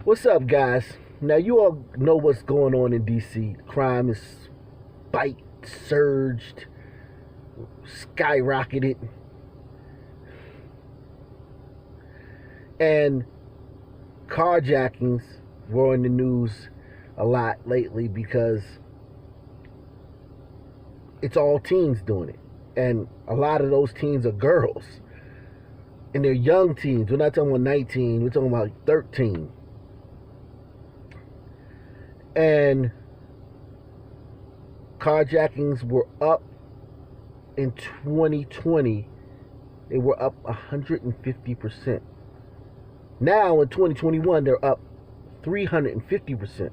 What's up, guys? Now, you all know what's going on in DC. Crime is spiked, surged, skyrocketed. And carjackings were in the news a lot lately because it's all teens doing it. And a lot of those teens are girls. And they're young teens. We're not talking about 19, we're talking about 13. And carjackings were up in 2020. They were up 150%. Now in 2021, they're up 350%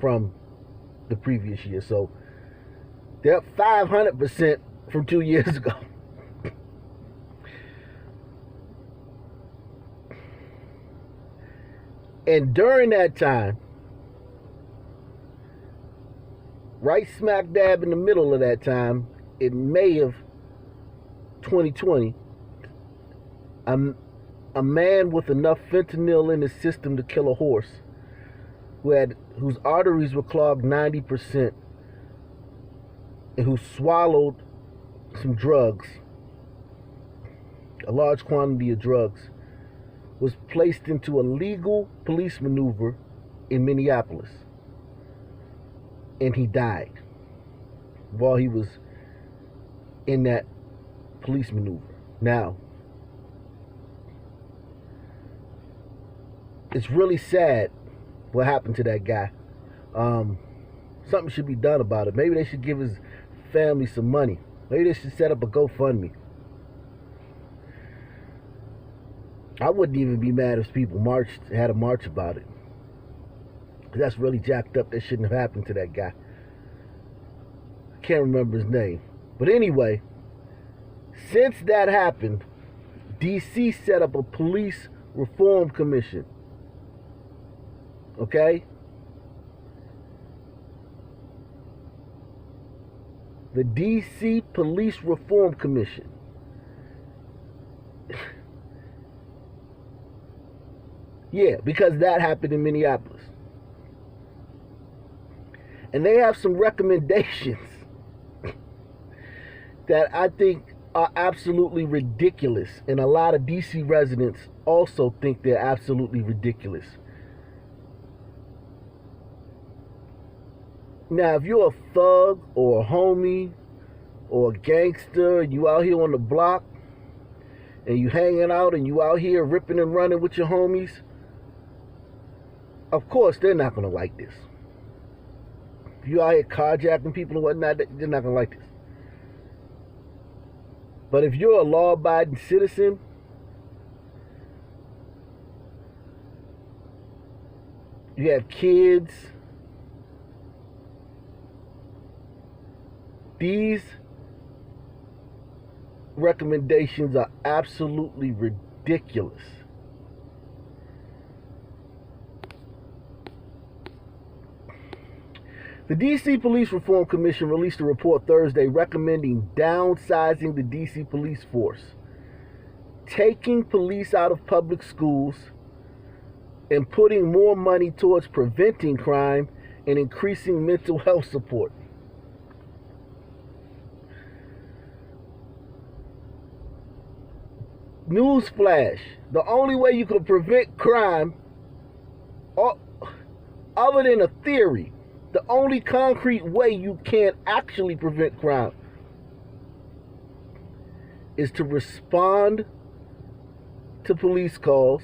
from the previous year. So they're up 500% from 2 years ago. And during that time, right smack dab in the middle of that time, in May of 2020, a man with enough fentanyl in his system to kill a horse, whose arteries were clogged 90%, and who swallowed some drugs, a large quantity of drugs, was placed into a legal police maneuver in Minneapolis. And he died while he was in that police maneuver. Now, it's really sad what happened to that guy. Something should be done about it. Maybe they should give his family some money. Maybe they should set up a GoFundMe. I wouldn't even be mad if people had a march about it. Because that's really jacked up. That shouldn't have happened to that guy. I can't remember his name. But anyway, since that happened, DC set up a police reform commission. Okay? The DC Police Reform Commission. Yeah, because that happened in Minneapolis. And they have some recommendations that I think are absolutely ridiculous. And a lot of DC residents also think they're absolutely ridiculous. Now, if you're a thug or a homie or a gangster, and you out here on the block, and you hanging out, and you out here ripping and running with your homies, of course, they're not going to like this. If you out here carjacking people and whatnot, they're not going to like this. But if you're a law-abiding citizen, you have kids, these recommendations are absolutely ridiculous. The DC Police Reform Commission released a report Thursday recommending downsizing the DC police force, taking police out of public schools, and putting more money towards preventing crime and increasing mental health support. Newsflash, the only way you can prevent crime, other than a theory, the only concrete way you can actually prevent crime is to respond to police calls,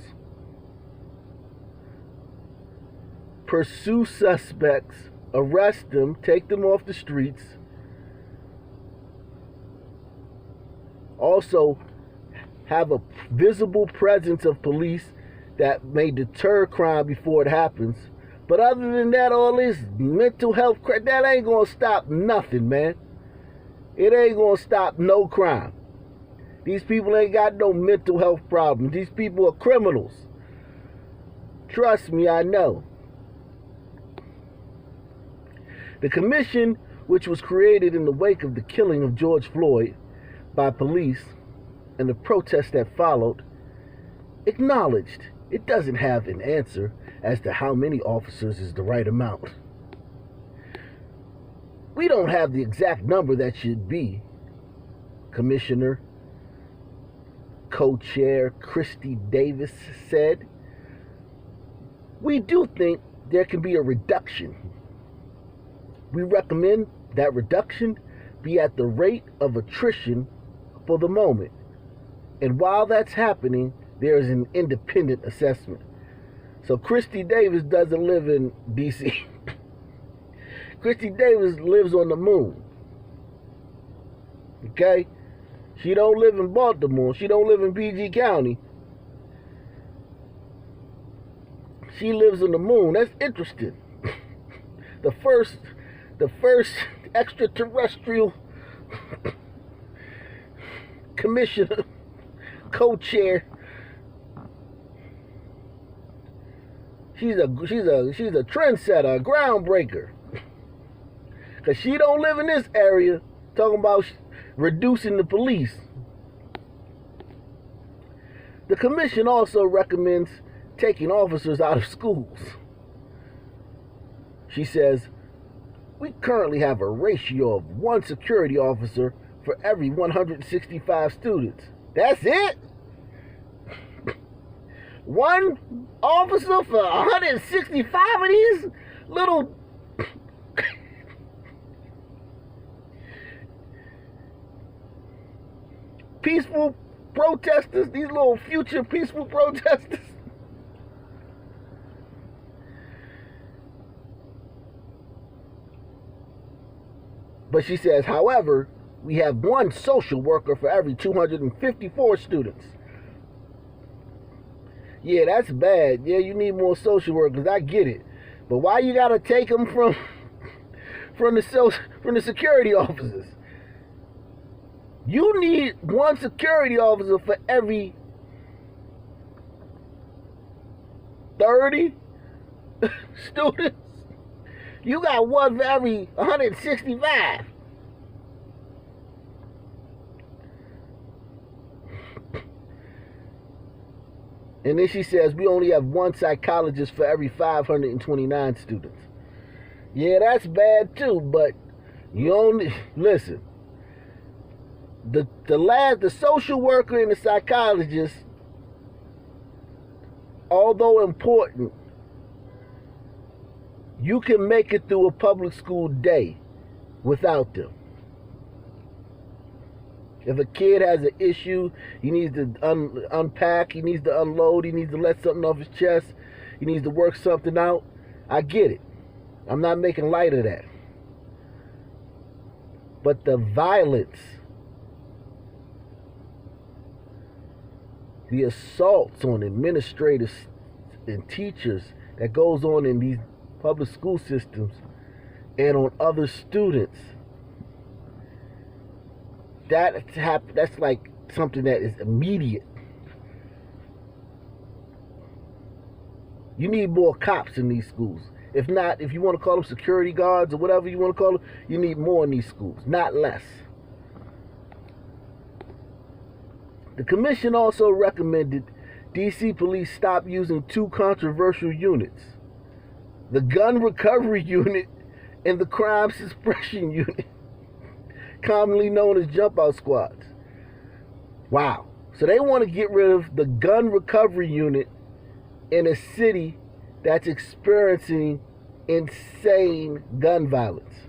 pursue suspects, arrest them, take them off the streets. Also, have a visible presence of police that may deter crime before it happens. But other than that, all this mental health crap, that ain't going to stop nothing, man. It ain't going to stop no crime. These people ain't got no mental health problems. These people are criminals. Trust me, I know. The commission, which was created in the wake of the killing of George Floyd by police and the protests that followed, acknowledged It doesn't have an answer as to how many officers is the right amount. We don't have the exact number that should be, Commissioner Co-Chair Christy Davis said. We do think there can be a reduction. We recommend that reduction be at the rate of attrition for the moment. And while that's happening, there is an independent assessment. So Christy Davis doesn't live in D.C. Christy Davis lives on the moon. Okay? She don't live in Baltimore. She don't live in PG County. She lives on the moon. That's interesting. The first extraterrestrial commissioner, co-chair. She's a trendsetter, a groundbreaker. Cause she don't live in this area. Talking about reducing the police. The commission also recommends taking officers out of schools. She says, we currently have a ratio of 1 security officer for every 165 students. That's it? 1 officer for 165 of these little peaceful protesters, these little future peaceful protesters. But she says, however, we have 1 social worker for every 254 students. Yeah, that's bad. Yeah, you need more social workers. I get it. But why you gotta take them from the security officers? You need 1 security officer for every 30 students. You got 1 for every 165. And then she says we only have 1 psychologist for every 529 students. Yeah, that's bad too, but you only listen. The social worker and the psychologist, although important, you can make it through a public school day without them. If a kid has an issue, he needs to unpack, he needs to unload, he needs to let something off his chest, he needs to work something out. I get it. I'm not making light of that. But the violence, the assaults on administrators and teachers that goes on in these public school systems and on other students, that's like something that is immediate. You need more cops in these schools. If not, if you want to call them security guards or whatever you want to call them, you need more in these schools, not less. The commission also recommended DC police stop using 2 controversial units: the gun recovery unit and the crime suppression unit, commonly known as jump out squads. Wow. So they want to get rid of the gun recovery unit in a city that's experiencing insane gun violence.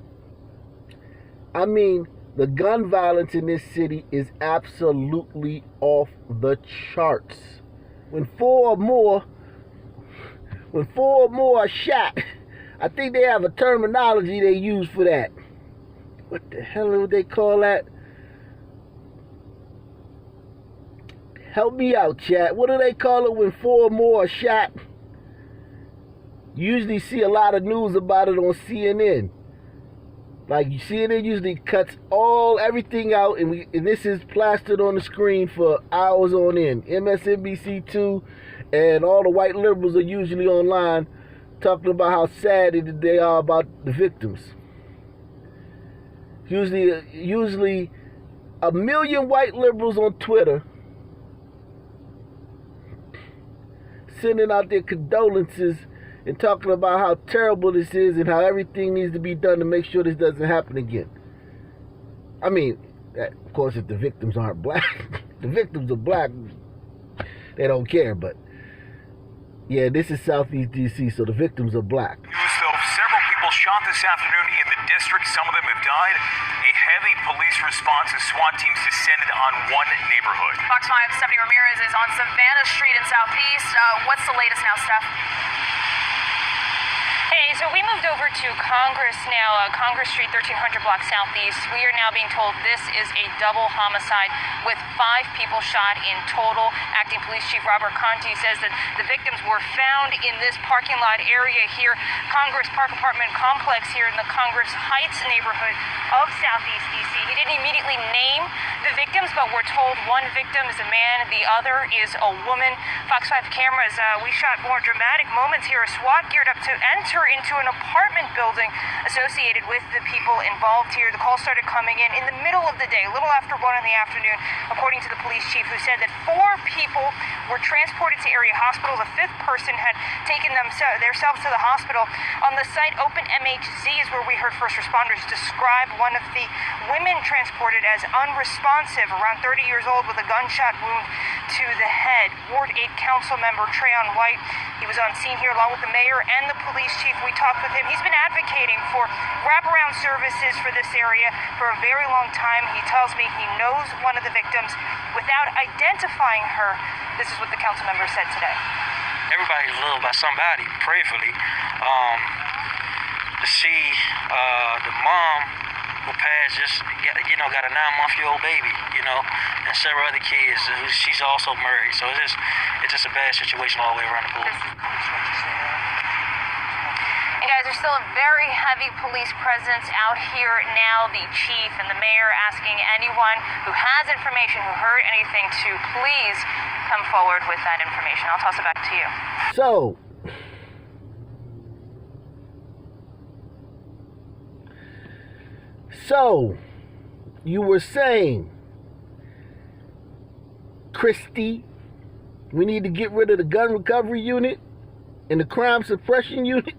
I mean, the gun violence in this city is absolutely off the charts. When four or more are shot, I think they have a terminology they use for that. What the hell would they call that? Help me out, chat. What do they call it when 4 or more are shot? You usually see a lot of news about it on CNN. Like, CNN usually cuts everything out, and this is plastered on the screen for hours on end. MSNBC too, and all the white liberals are usually online talking about how sad they are about the victims. Usually 1 million white liberals on Twitter sending out their condolences and talking about how terrible this is and how everything needs to be done to make sure this doesn't happen again. I mean, of course, if the victims aren't black, the victims are black, they don't care, but yeah, this is Southeast D.C., so the victims are black. Several people shot this afternoon in the district. Some of them have died. A heavy police response as SWAT teams descended on one neighborhood. Fox 5's Stephanie Ramirez is on Savannah Street in Southeast. What's the latest now, Steph? Hey, so we moved over to Congress now, Congress Street, 1300 block Southeast. We are now being told this is a double homicide with 5 people shot in total. Acting Police Chief Robert Conti says that the victims were found in this parking lot area here, Congress Park Apartment Complex here in the Congress Heights neighborhood of Southeast D.C. He didn't immediately name the victims, but we're told one victim is a man, the other is a woman. Fox 5 cameras, we shot more dramatic moments here. A SWAT geared up to enter into an apartment building associated with the people involved here. The call started coming in the middle of the day, a little after 1 in the afternoon, according to the police chief, who said that 4 people were transported to area hospital. The 5th person had taken themselves to the hospital. On the site, Open MHZ is where we heard first responders describe one of the women transported as unresponsive, around 30 years old, with a gunshot wound to the head. Ward 8 council member Treyon White, he was on scene here along with the mayor and the police chief. We talked with him. He's been advocating for wraparound services for this area for a very long time. He tells me he knows one of the victims without identifying her. This is what the council member said today. Everybody's loved by somebody, prayerfully. To see the mom who passed got a 9-month-old baby, and several other kids. She's also married, so it's just a bad situation all the way around the board. And guys, there's still a very heavy police presence out here now. The chief and the mayor asking anyone who has information, who heard anything, to please come forward with that information. I'll toss it back to you. So, you were saying, Christy, we need to get rid of the gun recovery unit and the crime suppression unit?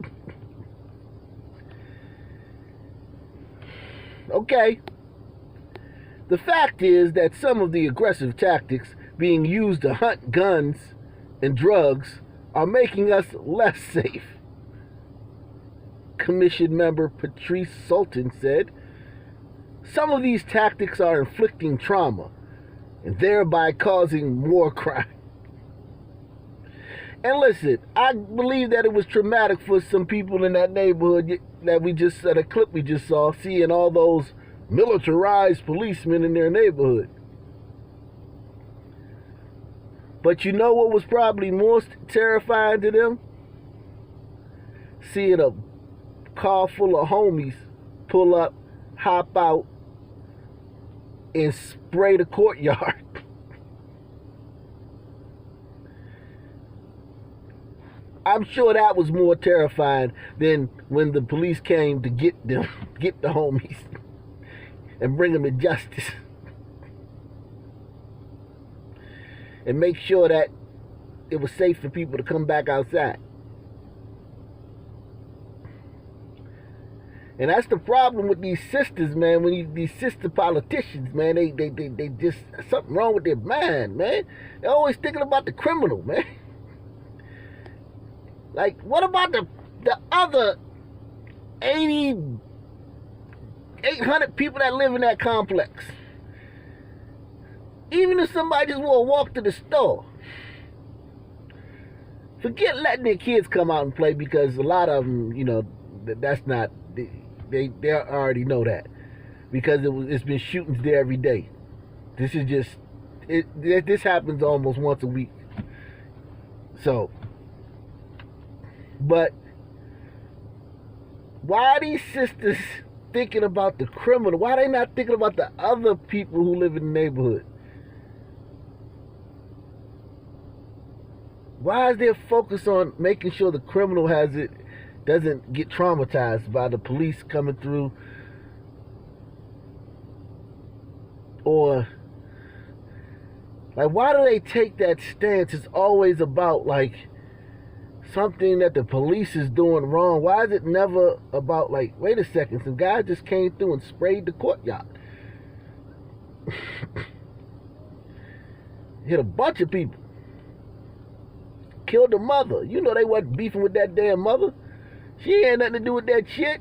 Okay. The fact is that some of the aggressive tactics being used to hunt guns and drugs are making us less safe. Commission member Patrice Sultan said, some of these tactics are inflicting trauma and thereby causing more crime. And listen, I believe that it was traumatic for some people in that neighborhood that a clip we just saw, seeing all those militarized policemen in their neighborhood. But you know what was probably most terrifying to them? Seeing a car full of homies pull up, hop out, and spray the courtyard. I'm sure that was more terrifying than when the police came to get the homies and bring them to justice and make sure that it was safe for people to come back outside. And that's the problem with these sisters, man. These sister politicians, man, they just, something wrong with their mind, man. They're always thinking about the criminal, man. Like, what about the other 800 people that live in that complex? Even if somebody just want to walk to the store, forget letting their kids come out and play, because a lot of them, that's not, they already know that, because it's been shootings there every day. This is just, this happens almost once a week. So, but why are these sisters thinking about the criminal? Why are they not thinking about the other people who live in the neighborhood? Why is there focus on making sure the criminal doesn't get traumatized by the police coming through? Or, like, why do they take that stance? It's always about, like, something that the police is doing wrong, why is it never about, like, wait a second, some guy just came through and sprayed the courtyard. Hit a bunch of people. Killed the mother. You know they wasn't beefing with that damn mother. She had nothing to do with that shit.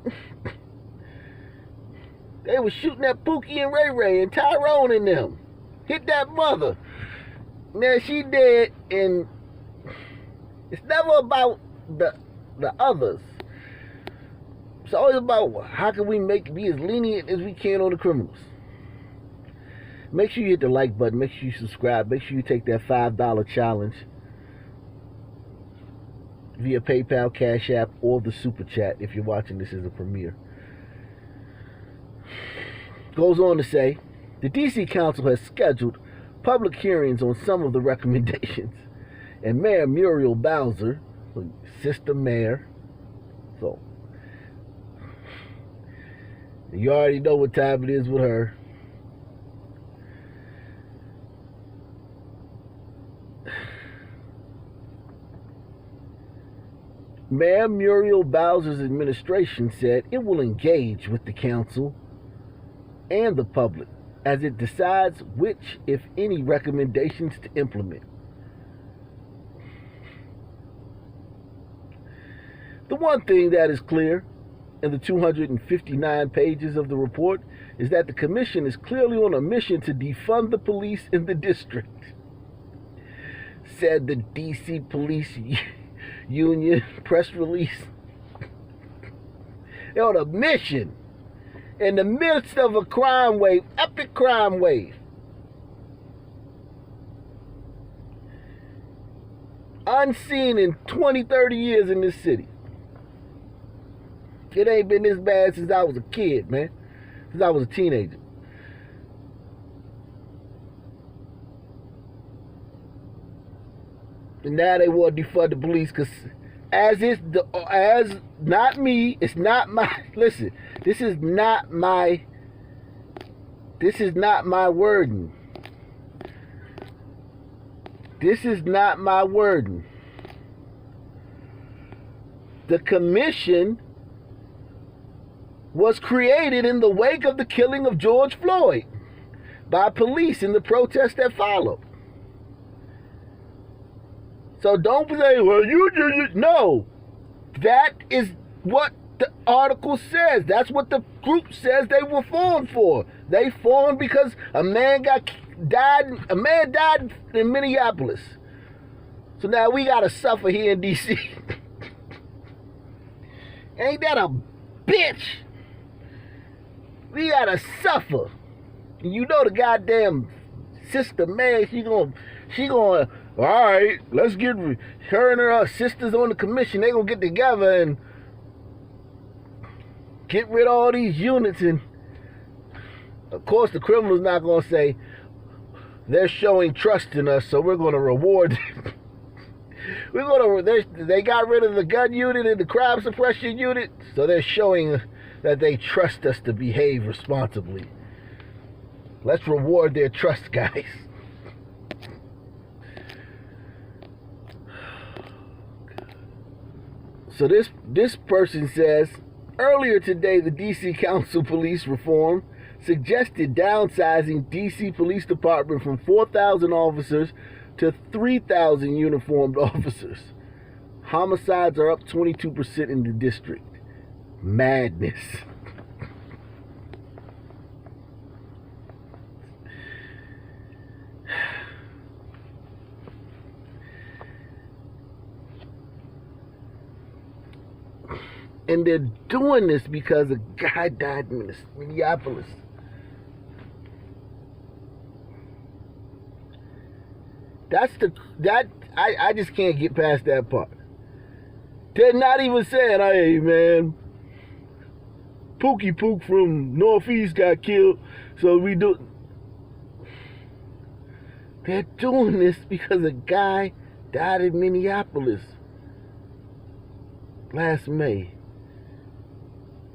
They was shooting at Pookie and Ray Ray and Tyrone and them. Hit that mother. Now she dead, and it's never about the others. It's always about how can we be as lenient as we can on the criminals. Make sure you hit the like button. Make sure you subscribe. Make sure you take that $5 challenge via PayPal, Cash App, or the Super Chat if you're watching this as a premiere. Goes on to say, the D.C. Council has scheduled public hearings on some of the recommendations, and Mayor Muriel Bowser, Sister Mayor, so you already know what time it is with her. Mayor Muriel Bowser's administration said it will engage with the council and the public as it decides which, if any, recommendations to implement. The one thing that is clear in the 259 pages of the report is that the commission is clearly on a mission to defund the police in the district, said the D.C. Police Union press release. They're on a mission in the midst of a crime wave, epic crime wave. Unseen in 20, 30 years in this city. It ain't been this bad since I was a kid, man. Since I was a teenager. And now they want to defund the police because not me, it's not my, listen, this is not my wording. This is not my wording. The commission was created in the wake of the killing of George Floyd by police in the protests that followed. So don't say, well, no. That is what the article says. That's what the group says they were formed for. They formed because a man died in Minneapolis. So now we gotta suffer here in D.C. Ain't that a bitch? We gotta suffer. And you know the goddamn sister, man, she gonna, all right, let's get her and her sisters on the commission. They gonna get together and get rid of all these units. And of course, the criminal's not gonna say they're showing trust in us, so we're gonna reward them. They got rid of the gun unit and the crime suppression unit, so they're showing that they trust us to behave responsibly. Let's reward their trust, guys. So this person says, earlier today, the D.C. Council Police Reform suggested downsizing D.C. Police Department from 4,000 officers to 3,000 uniformed officers. Homicides are up 22% in the district. Madness. And they're doing this because a guy died in Minneapolis. I just can't get past that part. They're not even saying, hey man, Pookie Pook from Northeast got killed, so we do. They're doing this because a guy died in Minneapolis last May.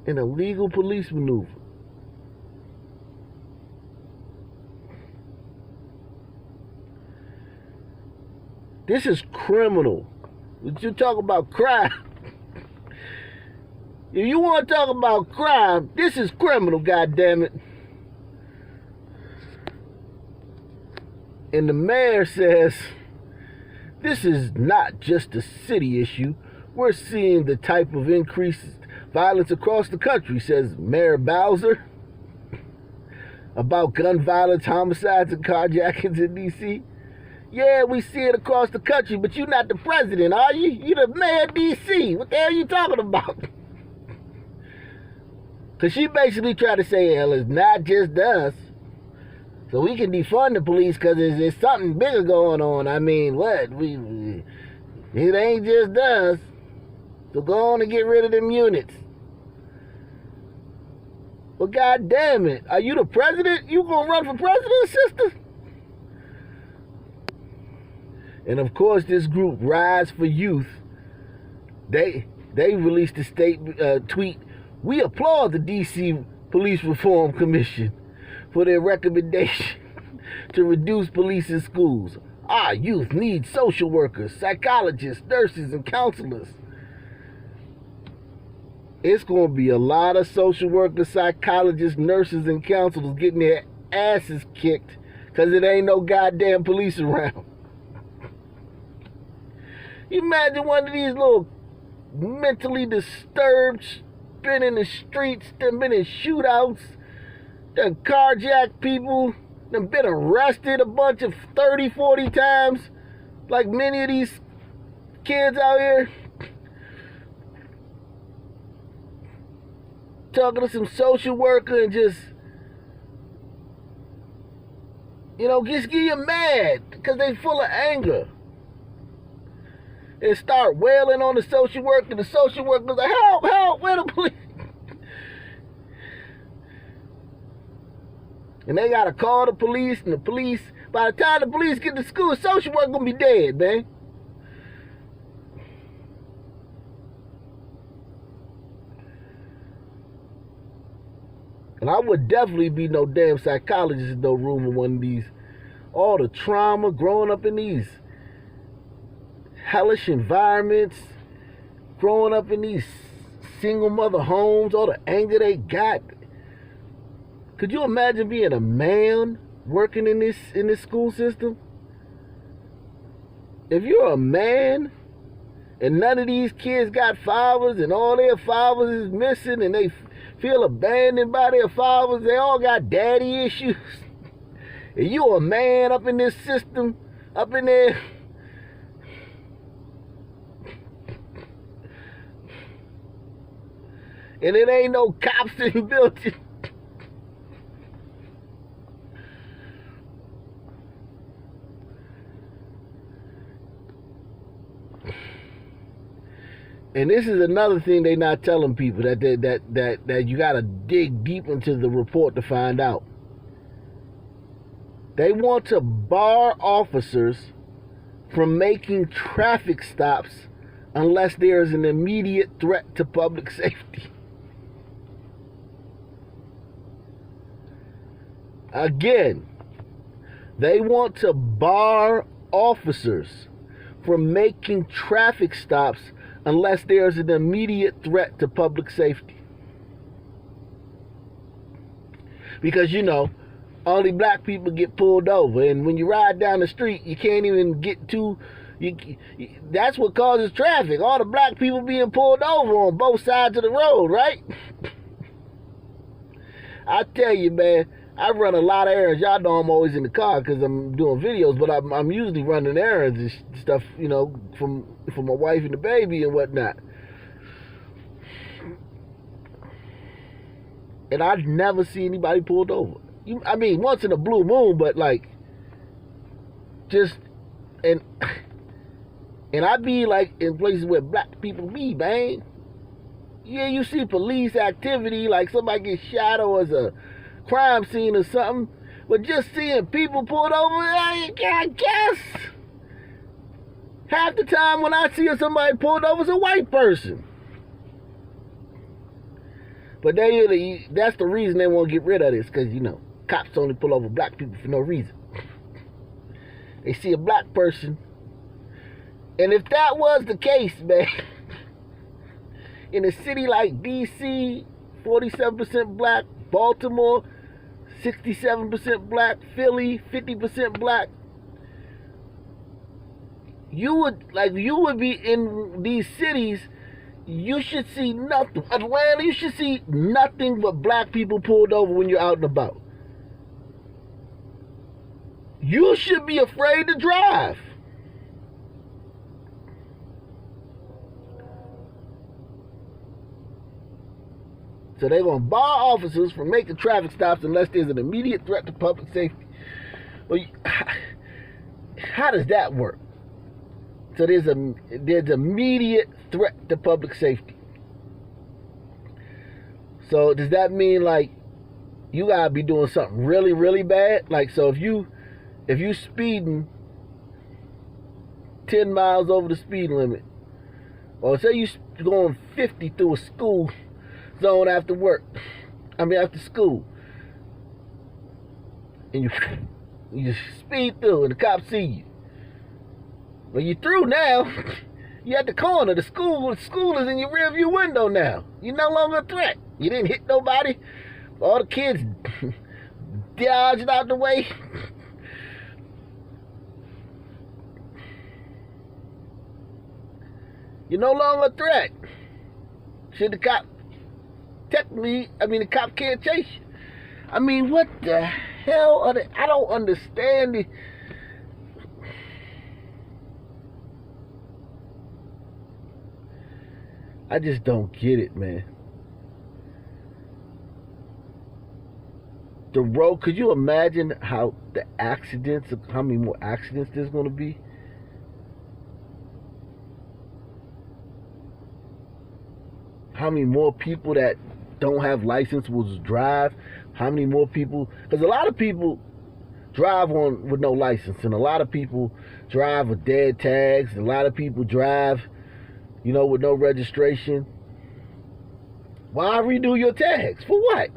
An illegal police maneuver. This is criminal. But you talk about crime. If you want to talk about crime, this is criminal, goddammit. And the mayor says, this is not just a city issue. We're seeing the type of increased violence across the country, says Mayor Bowser, about gun violence, homicides, and carjackings in D.C. Yeah, we see it across the country, but you're not the president, are you? You're the mayor of D.C. What the hell are you talking about? Because she basically tried to say, hell, it's not just us. So we can defund the police because there's something bigger going on. I mean, what? It ain't just us. So go on and get rid of them units. Well, God damn it. Are you the president? You gonna run for president, sister? And of course, this group, Rise for Youth, they released a tweet. We applaud the D.C. Police Reform Commission for their recommendation to reduce police in schools. Our youth need social workers, psychologists, nurses, and counselors. It's going to be a lot of social workers, psychologists, nurses, and counselors getting their asses kicked because it ain't no goddamn police around. You imagine one of these little mentally disturbed, been in the streets, done been in shootouts, done carjacked people, done been arrested a bunch of 30, 40 times, like many of these kids out here. Talking to some social worker and just get you mad because they full of anger. And start wailing on the social worker. The social worker's like, help, help, where the police? And they gotta call the police, and the police, by the time the police get to school, the social worker gonna be dead, man. And I would definitely be no damn psychologist in no room in one of these. All the trauma growing up in these hellish environments, growing up in these single mother homes, all the anger they got. Could you imagine being a man working in this school system? If you're a man and none of these kids got fathers and all their fathers is missing and they feel abandoned by their fathers, they all got daddy issues. And you a man up in this system, up in there. And it ain't no cops in the building. And this is another thing they not telling people that you gotta dig deep into the report to find out. They want to bar officers from making traffic stops unless there is an immediate threat to public safety. Again, they want to bar officers from making traffic stops unless there's an immediate threat to public safety. Because, only black people get pulled over. And when you ride down the street, you can't even get to... that's what causes traffic. All the black people being pulled over on both sides of the road, right? I tell you, man, I run a lot of errands. Y'all know I'm always in the car because I'm doing videos, but I'm usually running errands and stuff, for my wife and the baby and whatnot. And I never see anybody pulled over. Once in a blue moon, but and I be in places where black people be, man. Yeah, you see police activity, like somebody gets shot or as a crime scene or something, but just seeing people pulled over, I guess half the time when I see somebody pulled over, it's a white person. But that's the reason they want to get rid of this, because cops only pull over black people for no reason. They see a black person And if that was the case, man, in a city like D.C., 47% black, Baltimore, 67% black, Philly, 50% black, you would be in these cities, you should see nothing. Atlanta, you should see nothing but black people pulled over when you're out and about. You should be afraid to drive. So they're going to bar officers from making traffic stops unless there's an immediate threat to public safety. Well, how does that work? So there's immediate threat to public safety. So does that mean like you gotta be doing something really, really bad? Like, so if you speeding 10 miles over the speed limit, or say you going 50 through a school zone after school, and you speed through and the cops see you. Well, you through now. You at the corner. The school is in your rear view window now. You're no longer a threat. You didn't hit nobody. All the kids dodged out the way. You're no longer a threat. Should the cop the cop can't chase you. I mean, what the hell are they? I don't understand it. I just don't get it, man. The road, could you imagine how many more accidents there's going to be? How many more people that don't have license will drive? How many more people? Because a lot of people drive with no license, and a lot of people drive with dead tags. A lot of people drive, with no registration. Why renew your tags? For what?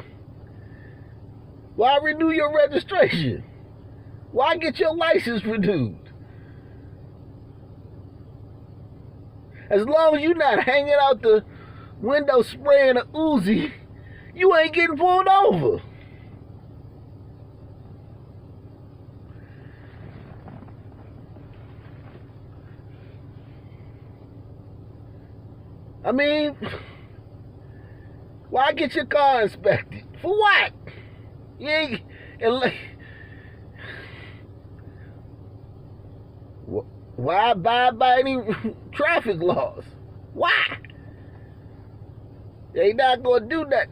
Why renew your registration? Why get your license renewed? As long as you're not hanging out the window spraying a Uzi, you ain't getting pulled over. I mean, why get your car inspected? For what? You ain't, why abide by any traffic laws? Why? They not gonna do that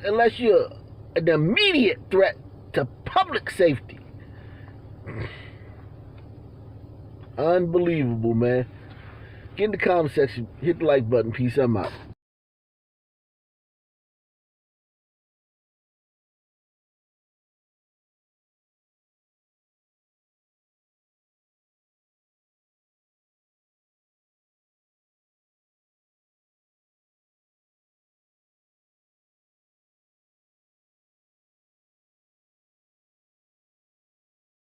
unless you're an immediate threat to public safety. Unbelievable, man. Get in the comment section, hit the like button. Peace, I'm out.